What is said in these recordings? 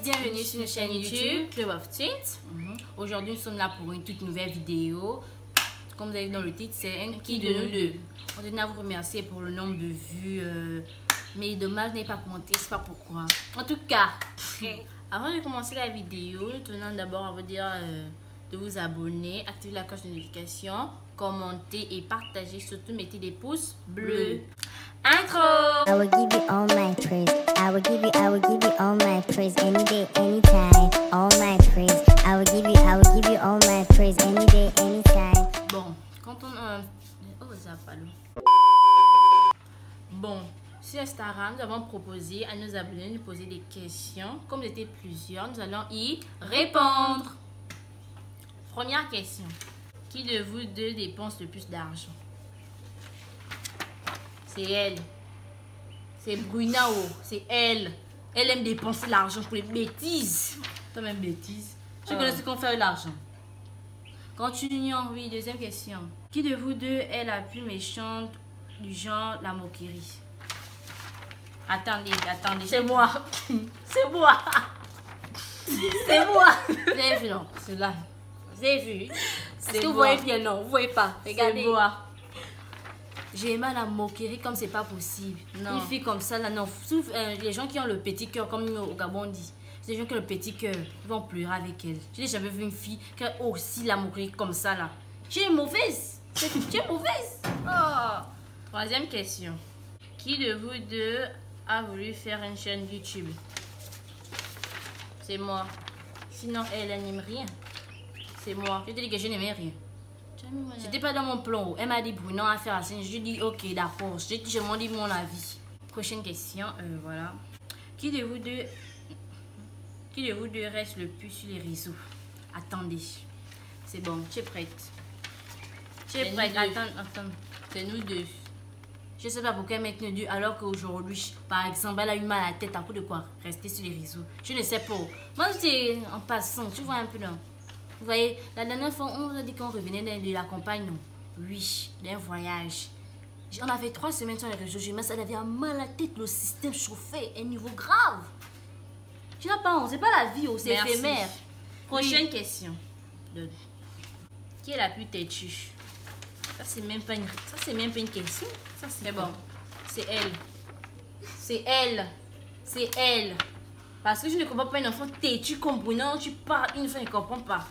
bienvenue sur notre chaîne YouTube Club of Teens. Aujourd'hui, nous sommes là pour une toute nouvelle vidéo. Comme vous avez vu dans le titre, c'est un qui de nous deux. On tenait à vous remercier pour le nombre de vues. Mais dommage, vous n'avez pas commenté, c'est pas pourquoi. En tout cas, avant de commencer la vidéo, nous tenons d'abord à vous dire de vous abonner, activer la cloche de notification, commenter et partager. Surtout, mettez des pouces bleus. Intro! I will give you all my praise. I will give you all my praise any day, anytime. All my praise. I will give you all my praise any day, anytime. Bon, quand on oh, ça pas l'eau. Bon, sur Instagram, nous avons proposé à nos abonnés de nous poser des questions. Comme nous étions plusieurs, nous allons y répondre. Première question. Qui de vous deux dépense le plus d'argent? C'est elle. C'est Brunao. C'est elle. Elle aime dépenser l'argent pour les bêtises. Toi même bêtises. Je connais ce qu'on fait de l'argent. Continuons. Oui, deuxième question. Qui de vous deux est la plus méchante du genre la moquerie? Attendez. C'est moi. C'est moi. C'est moi. Vous avez vu, non? C'est là. Vous avez vu? Est-ce que vous voyez bien? Non, vous voyez pas. Regardez. C'est moi. J'ai mal à la moquerie comme c'est pas possible. Non. Une fille comme ça, là, non. Sauf les gens qui ont le petit cœur, comme au Gabon on dit. C'est les gens qui ont le petit cœur, ils vont pleurer avec elle. Je n'ai jamais vu une fille qui a aussi la moquerie comme ça, là. Tu es mauvaise. Tu es mauvaise. Oh. Troisième question. Qui de vous deux a voulu faire une chaîne YouTube? C'est moi. Sinon, elle n'aime rien. C'est moi. Je te dis que je n'aimais rien. C'était pas dans mon plan. Elle m'a dit Bruno à faire la scène. Je dis ok, d'accord. Je m'en dis mon avis. Prochaine question. Voilà. Qui de vous deux reste le plus sur les réseaux? Attendez. C'est bon. Tu es prête? Tu es prête? Attends. C'est nous deux. Je sais pas pourquoi mettre nous deux alors qu'aujourd'hui, par exemple, elle a eu mal à la tête à cause de quoi? Rester sur les réseaux. Je ne sais pas. Moi, c'est en passant. Tu vois un peu là. Vous voyez, la dernière fois, on nous a dit qu'on revenait de la campagne, non? Oui, d'un voyage. On avait 3 semaines sur les réseaux. Je me suis dit, elle avait mal à la tête, le système chauffait, un niveau grave. Tu n'as pas honte, c'est pas la vie, c'est éphémère. Prochaine question. Qui est la plus têtue? Ça, c'est même pas une question. Ça, c'est bon. C'est elle. C'est elle. C'est elle. Parce que je ne comprends pas un enfant têtu comme Bruno. Tu parles une fois, je ne comprends pas.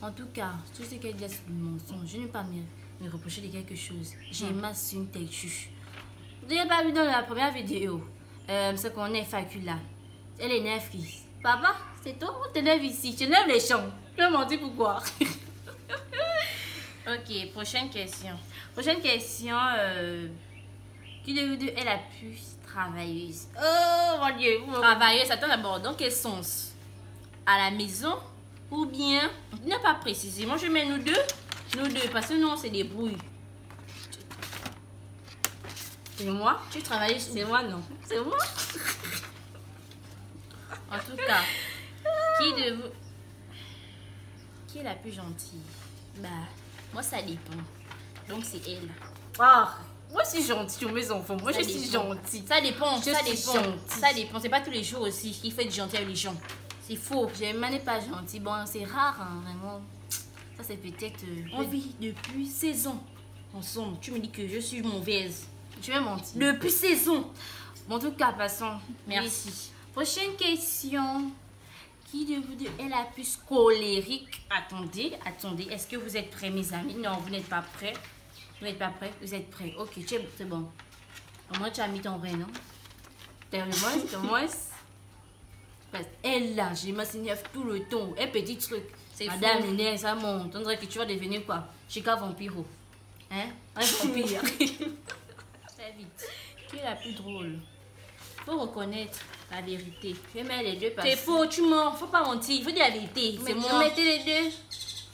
En tout cas, tout ce qu'elle dit, c'est du mensonge. Je n'ai pas me reprocher de quelque chose. J'ai ma une têtue. Vous n'avez pas vu dans la première vidéo ce qu'on est FAQ là. Elle est nerveuse. Papa, c'est toi ou t'énerves ici? Tu énerves les champs. Je vais mentir pourquoi. Ok, prochaine question. Prochaine question. Qui de vous deux est la plus travailleuse? Oh mon Dieu. Travailleuse, attends d'abord. Dans quel sens? À la maison? Ou bien, il n'a pas précisément, je mets nous deux, parce que nous on se débrouille. C'est moi? Tu travailles? C'est moi, non? C'est moi? En tout cas, qui de vous... Qui est la plus gentille? Bah, moi ça dépend. Donc c'est elle. Ah, moi je suis gentille aux mes enfants. Moi je suis gentille. Ça dépend, ça dépend. C'est pas tous les jours aussi qu'il faut être gentil avec les gens. C'est faux. J'aime pas gentil. Bon, c'est rare, hein, vraiment. Ça, c'est peut-être... on vit depuis 16 ans ensemble. Tu me dis que je suis mauvaise. Tu veux mentir? Depuis 16 ans. Bon, en tout cas, passons. Merci. Oui. Prochaine question. Qui de vous deux est la plus colérique? Attendez. Est-ce que vous êtes prêts, mes amis? Non, vous n'êtes pas prêts. Vous n'êtes pas prêts? Vous êtes prêts. Ok, c'est bon. Au moins, tu as mis ton vrai nom. Au moins... Elle là, je m'assigne tout le temps. Un petit truc. Madame, Néné, ça monte. On dirait que tu vas devenir quoi? Chica Vampiro. Hein? Un vampire. Très vite. Qui est la plus drôle? Faut reconnaître la vérité. Je mets les deux parce que... C'est faux, tu mens. Faut pas mentir. Il faut dire la vérité. C'est moi. Mettez les deux.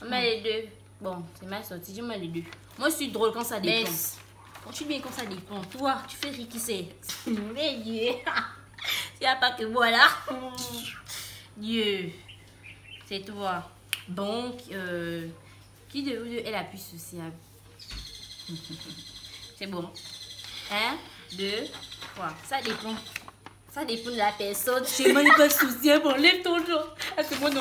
On met les deux. Bon, c'est mal sorti. Je mets les deux. Moi, je suis drôle quand ça dépend. Quand tu viens quand ça dépend. Toi, tu fais rire qui c'est. Mais Dieu. Il n'y a pas que voilà. Dieu. C'est toi. Donc, qui de vous deux est la plus sociable? C'est bon. 1, 2, 3. Ça dépend. Ça dépend de la personne. Je m'en ai pas souci, bon, lève ton genre. Ah, c'est mon nom,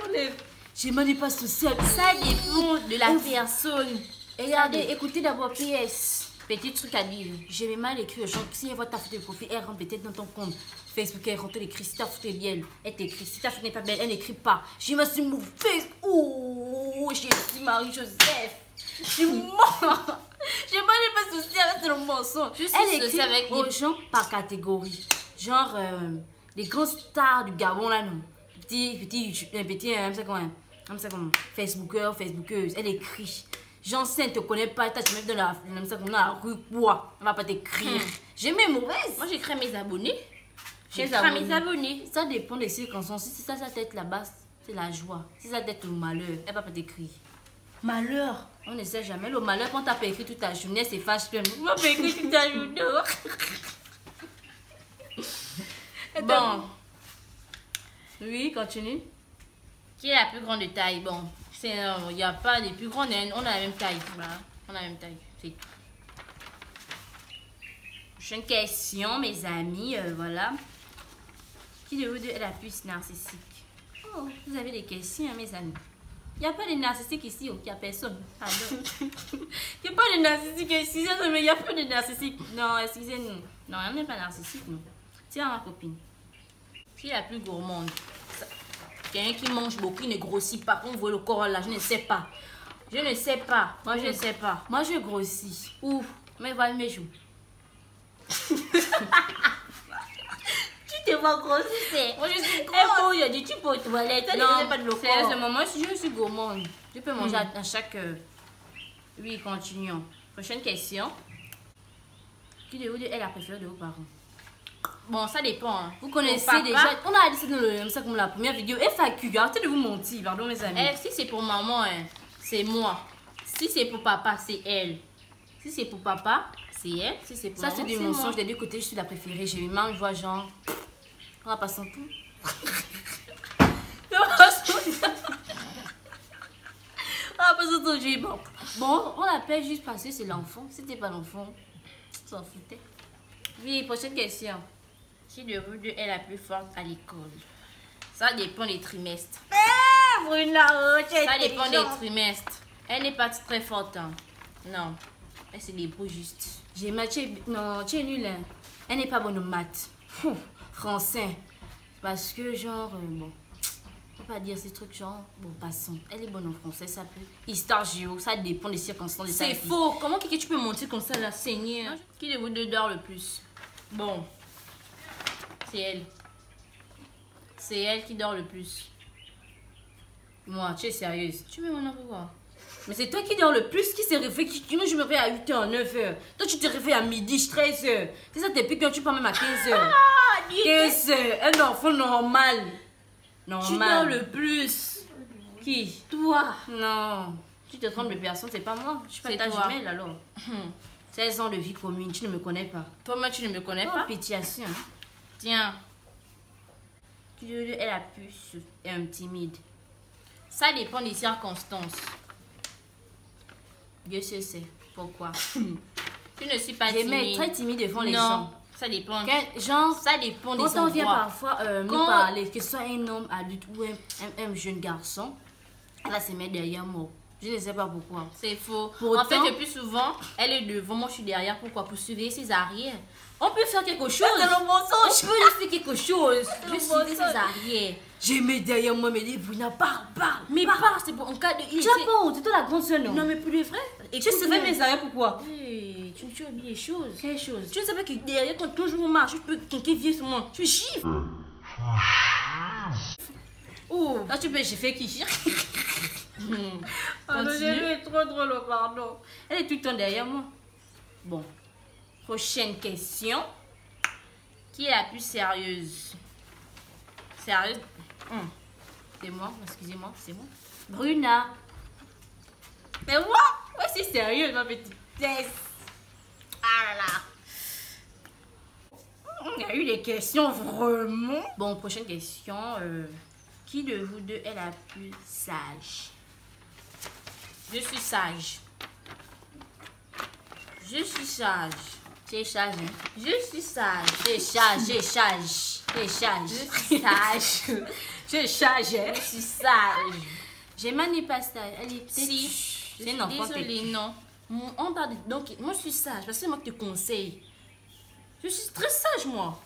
lève. Je m'en ai pas souci. Ça dépend de la personne. Regardez, écoutez d'abord PS. Petit truc à dire. J'ai mal écrit aux gens. Si elle voit ta photo de profil, elle rentre peut-être dans ton compte Facebook. Elle rentre, elle écrit. Si ta photo est belle, elle t'écrit. Si ta photo n'est pas belle, elle n'écrit pas. Je me suis mauvaise. Oh, j'ai dit Marie-Joseph. Je mens. Je m'en ai pas souci avec le mensonge. Elle écrit avec aux gens par catégorie. Genre, les grandes stars du Gabon là, non. Petit, Facebookeuse. Elle écrit. J'enseigne, te connais pas, tu me mets dans la rue, quoi. On va pas t'écrire. J'ai mes mauvaises. Moi, j'écris mes abonnés. J'écris mes abonnés. Ça dépend des circonstances. Si ça, sa tête là-bas, c'est la joie. Si ça tête le malheur, elle va pas t'écrire. Malheur. On ne sait jamais. Le malheur, quand t'as pas écrit toute ta journée, c'est fâche. Tu m'as pas écrit toute ta journée. Bon. Oui, continue. Qui est la plus grande de taille? Bon, il n'y a pas de plus grande, on a la même taille. Voilà. On a la même taille, c'est tout. Prochaine question, mes amis, voilà. Qui de vous deux est la plus narcissique? Oh, vous avez des questions, hein, mes amis. Il n'y a pas de narcissique ici, il n'y a personne. Pardon. Il n'y a pas de narcissique ici, mais il n'y a pas de narcissique. Non, excusez-nous. Non, on n'est pas narcissique, non. Tiens, ma copine. Qui est la plus gourmande? Quelqu'un qui mange beaucoup, qui ne grossit pas. On voit le corps là, je ne sais pas. Je ne sais pas. Moi, je ne sais pas. Moi, je grossis. Ouf, mais voilà mes joues. Tu te vois grossir. Moi, je suis grosse. Et bon, tu peux aux toilettes. Non, pas de le corps. Sérieusement, moi, je suis gourmande. Je peux manger à chaque... Oui, continuons. Prochaine question. Qui de vous deux est la préférée de vos parents? Bon, ça dépend. Hein. Vous connaissez déjà. On a dit ça dans le comme la première vidéo. FAQ, arrêtez de vous mentir, pardon mes amis. Si c'est pour maman, hein, c'est moi. Si c'est pour papa, c'est elle. Si c'est pour papa, c'est elle. Si c'est pour ça, maman, c'est des mensonges des deux côtés. Je suis la préférée. J'ai mal, je vois genre. On va passer en tout. On va passer en tout. Bon, on l'appelle juste parce que c'est l'enfant. Si c'était pas l'enfant, on s'en foutait. Oui, prochaine question. Qui de vous deux est la plus forte à l'école? Ça dépend des trimestres. Ça dépend des trimestres. Elle n'est pas très forte. Hein. Non. Elle se débrouille juste. J'ai matché. Non, tu es nulle. Hein. Elle n'est pas bonne en maths. Français. Parce que, genre, bon. On peut pas dire ces trucs, genre, bon, passons. Elle est bonne en français, ça peut. Histoire géo, ça dépend des circonstances de sa vie. C'est faux. Comment que tu peux mentir comme ça, la saignée? Hein? Qui de vous deux dort le plus? Bon. C'est elle. C'est elle qui dort le plus. Moi, tu es sérieuse. Tu veux mon nom pour quoi? Mais c'est toi qui dors le plus, qui se réveille. Moi, je me réveille à 8h, 9h. Toi, tu te réveilles à midi, 13h. C'est ça, tes pics, tu pars même à 15h. 15h, un enfant normal. Normal. Tu dors le plus. Qui? Toi. Non. Tu te trompes de personne, c'est pas moi. Je suis pas ta jumelle alors. 16 ans de vie commune, tu ne me connais pas. Toi-même, tu ne me connais pas. Pétiation. Tiens. Qui de est la plus timide? Ça dépend des circonstances. Dieu sait c'est. Pourquoi? Tu ne suis pas timide. J'aime très timide devant les gens. Non, ça dépend. Genre, ça dépend des quand on vient parfois nous parler, que ce soit un homme adulte ou un jeune garçon, elle va se mettre derrière moi. Je ne sais pas pourquoi. C'est faux. Pourtant, en fait, le plus souvent, elle est devant, moi je suis derrière. Pourquoi? Pour surveiller ses arrières. On peut faire quelque chose. C'est le mensonge. On peut lui faire quelque chose. Je surveille ses arrières. J'ai mis derrière moi, mais dis, Bruna, parle. Mais parle, c'est pour en cas de... Tu as pas honte, c'est toi la grande soeur, non? Non, mais plus de vrai. Et tu surveilles mes arrières, pourquoi? Hey, tu oublies les choses. Quelle chose? Tu ne savais que derrière, quand toujours on marche, je peux quelqu'un vient sur moi. Tu chiffres. Oh, là tu peux chiffrer qui chiffre. C'est trop drôle, pardon. Elle est tout le temps derrière moi. Bon. Prochaine question. Qui est la plus sérieuse? Sérieuse? C'est moi, excusez-moi, c'est moi. Bruna. Mais moi? Ouais, c'est sérieux, ma petite. Ah là là. Il y a eu des questions vraiment. Bon, prochaine question. Qui de vous deux est la plus sage? Je suis sage. Je suis sage. Tu C'est sage, hein. Je suis sage. C'est sage, c'est sage. C'est sage. Je suis sage. C'est sage, hein. Je suis sage. J'ai manie pas ça. Elle est Si. C'est une enfant Désolée, têtue. non. On t'a dit- donc, moi, je suis sage parce que c'est moi qui te conseille. Je suis très sage, moi.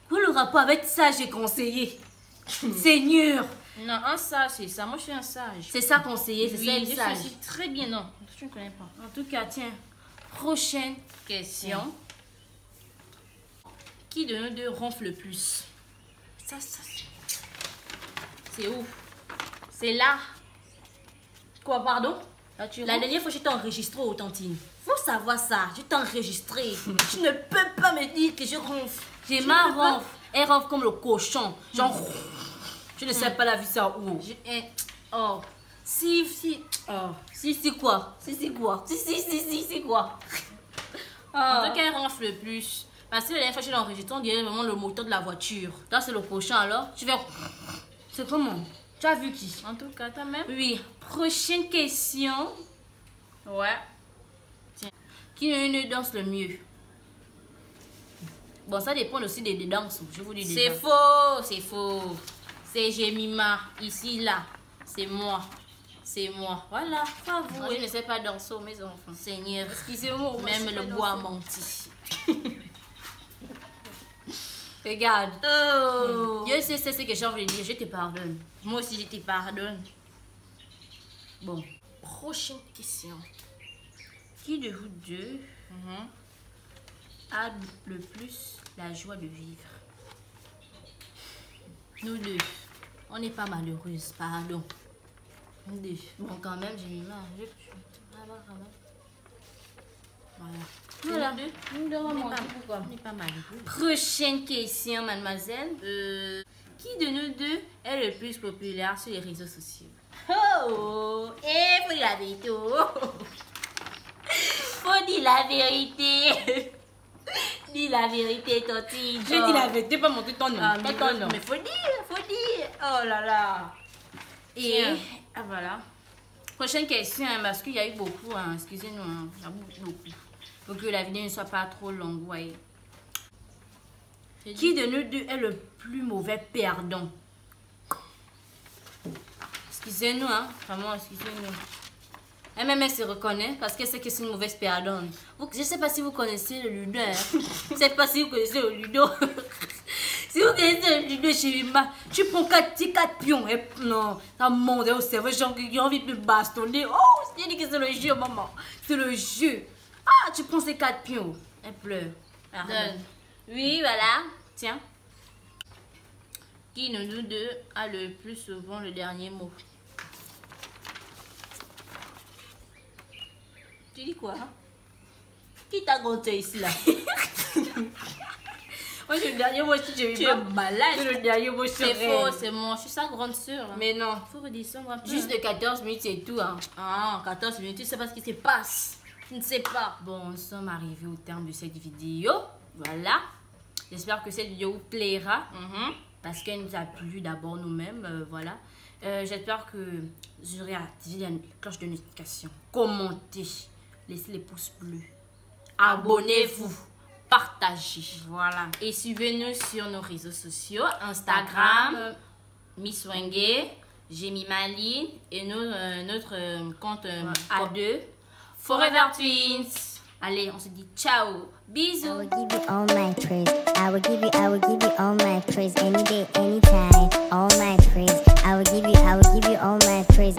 Quel le rapport avec sage et conseiller? Seigneur. Non, un sage, c'est ça. Moi, je suis un sage. C'est ça conseiller, c'est ça Oui, être je sage. suis très bien. Non, tu ne connais pas. En tout cas, tiens. Prochaine Question. Qui de nous deux ronfle le plus? Ça, c'est où? C'est là. Quoi, pardon? Là, tu La dernière fois, je t'ai enregistré au Tantine. Faut savoir ça. Je t'ai enregistré. Tu ne peux pas me dire que je ronfle. J'ai Tu ma ne peux pas. ronfle. Elle ronfle comme le cochon. Genre, je ne sais pas la vie ça où. Oh. Si. Oh. Si quoi? Si quoi? Si quoi? En tout cas, elle ronfle le plus. Parce que la dernière fois, je l'ai enregistré, on dirait vraiment le moteur de la voiture. Là, c'est le cochon alors. Tu vas. C'est comment? Tu as vu qui? En tout cas, toi même. Oui. Prochaine question. Ouais. Qui ne danse le mieux? Bon, ça dépend aussi des danses. Je vous dis C'est déjà. faux, c'est faux. C'est Jemima, ici, là. C'est moi. C'est moi. Voilà, faut Moi, avouer. je ne sais pas danser, mes enfants. Seigneur, Excusez-moi. moi, je même sais le pas bois a danser. menti. Regarde. Oh. Je sais ce que j'ai envie de dire. Je te pardonne. Moi aussi, je te pardonne. Bon. Prochaine question. Qui de vous deux Mhm. a le plus la joie de vivre? Nous deux. On n'est pas malheureuses, pardon. Nous deux. Bon, quand même, j'ai mis marre. Ah, bah, quand même. Voilà. Voilà. Nous deux. Nous devons On n'est mentir, pas- pourquoi? on n'est pas malheureux. Prochaine question, mademoiselle. Qui de nous deux est le plus populaire sur les réseaux sociaux? Oh! Eh, faut dire la vérité. Oh. Faut dire la vérité. Dis la vérité, Toti. J'ai dit la vérité, pas montrer ton nom. Ah, mais faut dire, faut dire. Oh là là. Et Tiens. ah, voilà. Prochaine question, hein, parce qu'il y a eu beaucoup, hein, excusez-nous, hein, il y a beaucoup. Pour que la vidéo ne soit pas trop longue, voyez. Qui de nous deux est le plus mauvais perdant? Excusez-nous, hein, vraiment, excusez-nous. Elle-même, elle se reconnaît parce qu'elle sait que c'est une mauvaise perdante. Je ne sais pas si vous connaissez le ludo. Hein. Je ne sais pas si vous connaissez le ludo. Si vous connaissez le ludo chez Vima, tu prends 4 pions. Et non, ça monte au cerveau. J'ai envie de me bastonner. Oh, je dis que c'est le jeu, maman. C'est le jeu. Ah, tu prends ces 4 pions. Elle pleure. Donne. Oui, voilà. Tiens. Qui de nous deux a le plus souvent le dernier mot? Tu dis quoi? Qui t'a compté ici là? Moi, c'est le dernier mot si je Tu es malade. C'est le dernier mot sur C'est elle. faux, c'est moi. Je suis sa grande soeur. Mais non. Faut redescendre un peu. Juste de 14 minutes, c'est tout. Hein. Ah, 14 minutes, tu sais pas ce qui se passe. Tu ne sais pas. Bon, nous sommes arrivés au terme de cette vidéo. Voilà. J'espère que cette vidéo vous plaira. Parce qu'elle nous a plu d'abord nous-mêmes. Voilà. J'espère que vous aurez activé la cloche de notification. Commentez. Laissez les pouces bleus. Abonnez-vous. Partagez. Voilà. Et suivez-nous sur nos réseaux sociaux, Instagram, Miss Wenge, Jemima Line et notre compte A2. Forever Twins. Allez, on se dit ciao. I Bisous. will give you all my praise. I will give you all my praise any day, anytime. All my praise. I will give you all my praise.